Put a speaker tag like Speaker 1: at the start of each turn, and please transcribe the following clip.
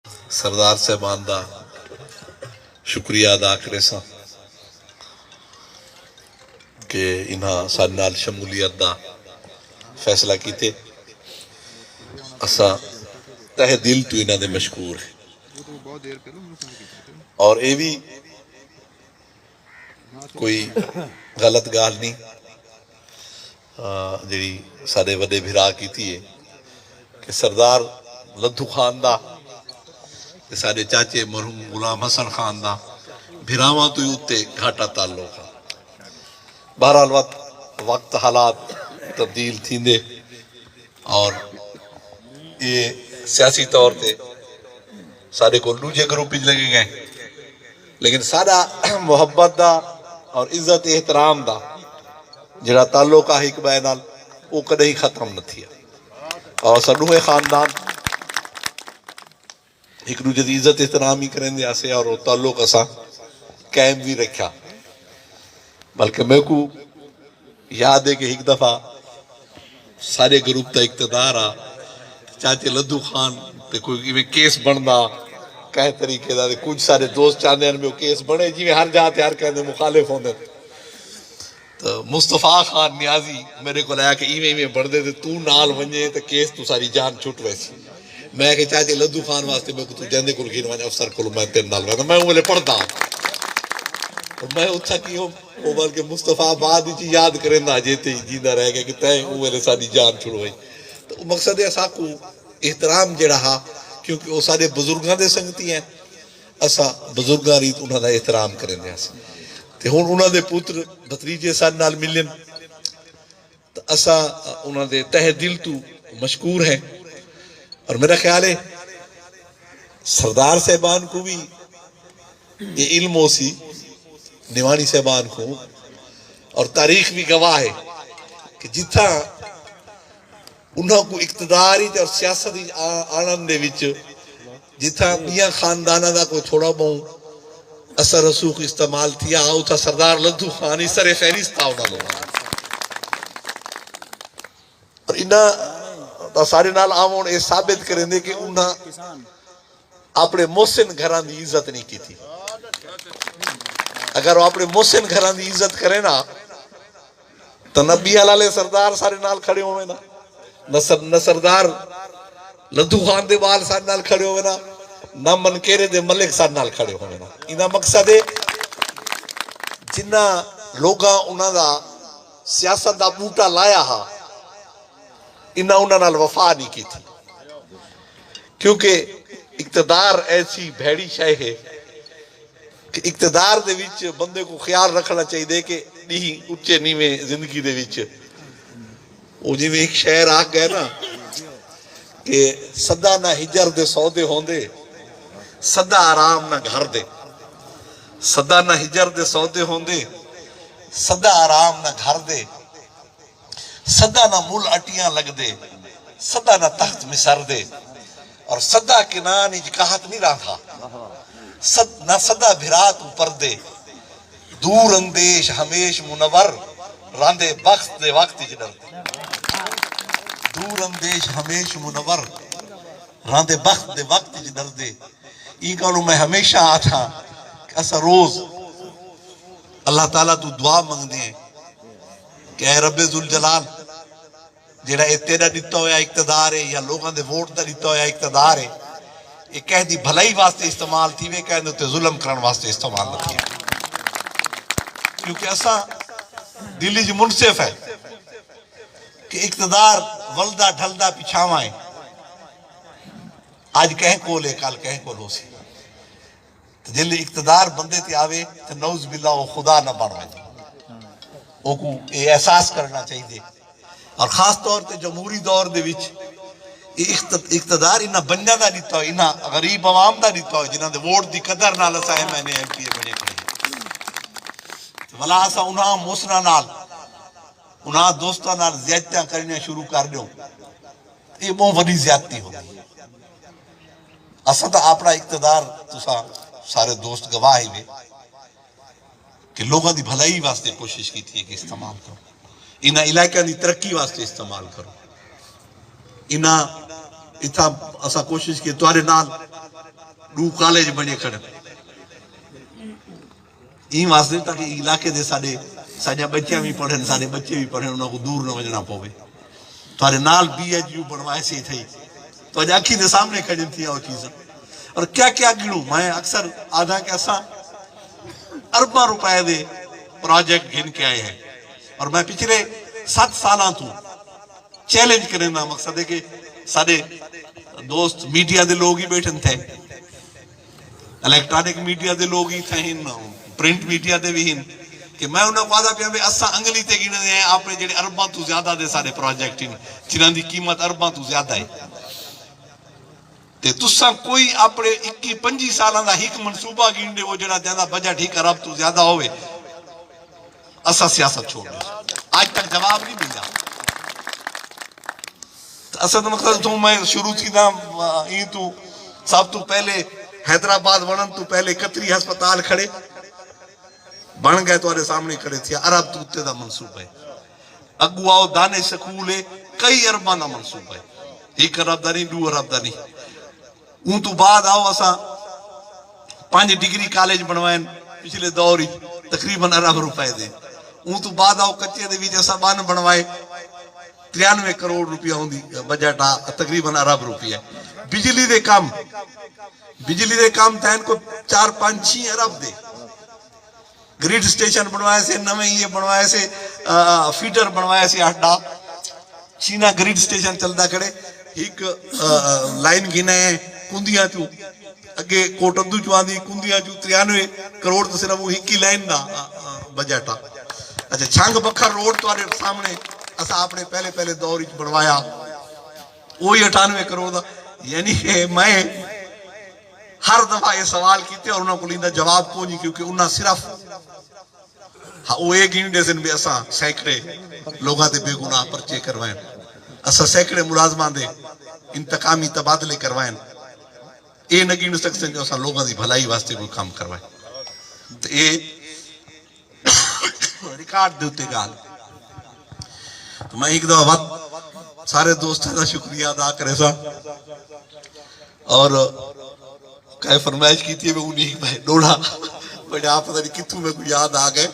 Speaker 1: سردار صاحبان دا شکریہ ادا کرے سا کہ انہاں سارے نال شمولیت دا فیصلہ کیتے اسا تہ دل تو انہاں دے مشکور ہے اور اے بھی کوئی غلط گال نہیں جڑی سارے وڈے بھرا کیتی ہے کہ سردار لدھو خان دا سارے چاچے مرحوم غلام حسن خان دا بھراواں تو اتے گھاٹا تعلق ہے بہرحال وقت حالات تبدیل تھیندے اور یہ سیاسی طور تے سارے کو دوجے گروپ لگے گئے لیکن سارا محبت دا اور عزت احترام دا جڑا تعلق ہے ایک بے نال وہ کدی ختم نہ تھیا اور سڈوے خاندان ایک دوجے دی عزت احترام ہی کریں دے آسے اور وہ تعلق اسا قائم بھی رکھا بلکہ میں کو یاد ہے کہ ایک دفعہ سارے گروپ تا اقتدار آ چاچے لدھو خان تے کوئی میں کیس بندا کہے طریقے دا کچھ سارے دوست چاہتے ہیں میں کیس بنے جی میں ہر جاتے ہر کہتے مخالف ہوندے تو مصطفیٰ خان نیازی میرے کو لایا کہ ایویں بڑھ دے تو نال ونجے تو کیس تو ساری جان چھٹ ویسی میں کہ چاچے لدھو خان واسطے میں کو تو جاندے کو گھر وانجا افسر کو میں تیرے نال ویندا میں انہوں پڑھدا میں اتھا کی ہوں وہ بلکہ مصطفیٰ بعد ہی یاد کریں دا جیتے ہی جیندہ رہ گئے کہ تائیں وہ ساری جان چھڑوئی تو مقصد ہے اسا کو احترام جڑا ہا کیونکہ وہ سارے بزرگاں دے سنگتی ہیں اسا بزرگاں ریت انہاں دا احترام کریں دے اسا تے ہون انہاں دے پوتر بھتریجے سارے نال ملن تو اسا انہاں دے تہ دل تو مشکور ہیں اور میرا خیال ہے سردار صاحبان کو بھی یہ علم ہو سی نیوانی صاحبان کو اور تاریخ بھی گواہ ہے کہ جتھا انہوں کو اقتداری اور سیاست آنند دے وچ جتھا میاں خاندانہ دا کوئی تھوڑا بہت اثر رسوخ استعمال تھیا آؤ تھا سردار لدھو خان اس سر فہرست تھا انہوں لوگا اور انہاں سارے نال آمون یہ ثابت کریں دے کہ انہاں اپنے محسن گھران دی عزت نہیں کی تھی اگر وہ اپنے محسن گھران دی عزت کرے نا تو نبی علیہ سردار سارے نال کھڑے ہوئے نا نہ سردار لدھو خان دے بال سارے نال کھڑے ہوئے نا نہ منکیرے دے ملک سارے نال کھڑے ہوئے نا انہا مقصد ہے جنہ لوگاں انہا دا سیاست دا بوٹا لایا ہا انہا نال وفا نہیں کی تھی کیونکہ اقتدار ایسی بھیڑی شے ہے کہ اقتدار دے وچ بندے کو خیال رکھنا چاہیے دے کہ نہیں اچھے نیویں زندگی دے وچ وہ جی میں ایک شہر آ گئے نا کہ صدا نہ ہجر دے سودے ہوندے صدا آرام نہ گھر دے صدا نہ ہجر دے سودے ہوندے صدا آرام نہ گھر دے صدا نہ مل اٹیاں لگ دے صدا نہ تخت مسر دے اور صدا کنان اجکاہت نہیں رہا نہ صدا بھرات اوپر دے دور اندیش ہمیش منور راندے بخت دے وقت جنر دے دور اندیش ہمیش منور راندے بخت دے وقت جنر دے یہ کہلوں میں ہمیشہ آتا کہ ایسا روز اللہ تعالیٰ تو دعا مانگ دیں کہ اے رب ذوالجلال جیڑا اے تیرا دیتا ہویا اقتدار ہے یا لوگاں دے ووٹ دا دیتا ہویا اقتدار ہے یہ کہہ دی بھلائی واسطے استعمال تھی وہ کہہ دی ظلم کرن واسطے استعمال نہ تھی کیونکہ ایسا دلی جو منصف ہے کہ اقتدار ولدہ ڈھلدہ پچھاوائیں آج کہیں کول ہے کال کہیں کول ہو سی جلے اقتدار بندے تے آوے تو نوز باللہ وہ خدا نہ بڑھوائے وہ کو یہ احساس کرنا چاہیے اور خاص طور تے جمہوری دور دے وچ اقتدار انہا بننا دا دیتا ہو انہا غریب عوام دا دیتا ہو جنہاں دے ووٹ دی قدر نہ لسائے میں نے ایم پی اے بنے کھڑے ولا اسا انہا موسنا نال انہا دوستہ نال زیادتیاں کرنے شروع کر دیوں یہ بہت بڑی زیادتی ہو اسا تا اپنا اقتدار تسا سارے دوست گواہی میں کہ لوگاں دی بھلائی واسطے کوشش کی تھی کہ استعمال کرو انہا علاقہ دی ترقی واسطے استعمال کرو انہا اتھا اسا کوشش کی توارے نال 2 کالج بنے کھڑے این واسطے تاکہ علاقے دے ساڈے بچے بھی پڑھن ساڈے بچے بھی پڑھن انہاں کو دور نہ وجنا پوے تھارے نال BHU بنوائے سی تھی تو اج اکھی دے سامنے کھڑی تھی وہ چیزاں اور کیا کیا گنوں میں اکثر آدھا کہ اساں ارباں روپے دے پروجیکٹ گن کے آئے ہیں اور میں پچھلے 7 سالاں تو چیلنج کرنے دا مقصد ہے کہ سارے دوست میڈیا دے لوگ ہی بیٹھن تھے الیکٹرانک میڈیا دے لوگ ہی تھے پرنٹ میڈیا دے بھی ہیں کہ میں انہوں کو آدھا پیا بھی اساں انگلی تے گنے ہیں آپ نے جڑے ارباں تو زیادہ دے سارے پروجیکٹ ہیں جنہاں دی قیمت ارباں تو زیادہ ہے تے تساں کوئی اپنے 21-25 سالاں دا ایک منصوبہ گنڈے وہ جڑا جاندا بجٹ ایک ارب تو زیادہ ہوئے اساں سیاست چھوڑ دے آج تک جواب نہیں ملا اصل مقصد تو میں شروع تھی نا یہ تو سب تو پہلے حیدرآباد ونن تو پہلے 31 ہسپتال کھڑے بن گئے تو سامنے کھڑے تھے ارب تو اتے دا منصوبہ ہے اگو آؤ دانش سکول ہے کئی ارباں دا منصوبہ ہے 1 ارب دا نہیں 2 ارب دا نہیں اون تو بعد آؤ اساں 5 ڈگری کالج بنوائیں پچھلے دور تقریباً ارب روپے دے اون تو بعد آؤ کچے دے وچ اساں بن بنوائے 93 کروڑ روپیہ ہوندی بجٹ تقریباً ارب روپیہ بجلی دے کام تین کو 4-5-6 ارب دے گریڈ سٹیشن بنوائے سے نویں یہ بنوائے سے فیڈر بنوائے سے اڈا چینا گریڈ سٹیشن چلدا کھڑے ایک لائن گنے ہیں کندیاں چوں اگے کوٹندو چوں آندی کندیاں چوں 93 کروڑ تو صرف وہ ایک ہی لائن دا بجٹ اچھا چھنگ بکھر روڈ تو سامنے اسا اپنے پہلے دور وچ بنوایا وہی 98 کروڑ دا یعنی میں ہر دفعہ یہ سوال کیتے اور انہوں کو لیندہ جواب کو نہیں کیونکہ انہاں صرف وہ ایک گھنٹے سے بھی اساں سینکڑے لوگاں دے بے گناہ پرچے کروائیں اساں سینکڑے ملازمان دے انتقامی تبادلے کروائیں اے نہ گن سکتے جو اساں لوگاں دی بھلائی واسطے کوئی کام کروائیں تو اے ریکارڈ دیتے گال تو میں ایک دفعہ وقت سارے دوستوں کا شکریہ ادا کرے سا اور کئی فرمائش کی تھی میں انہیں میں ڈوڑا بڑے آپ پتہ نہیں کتوں میں کوئی یاد آ گئے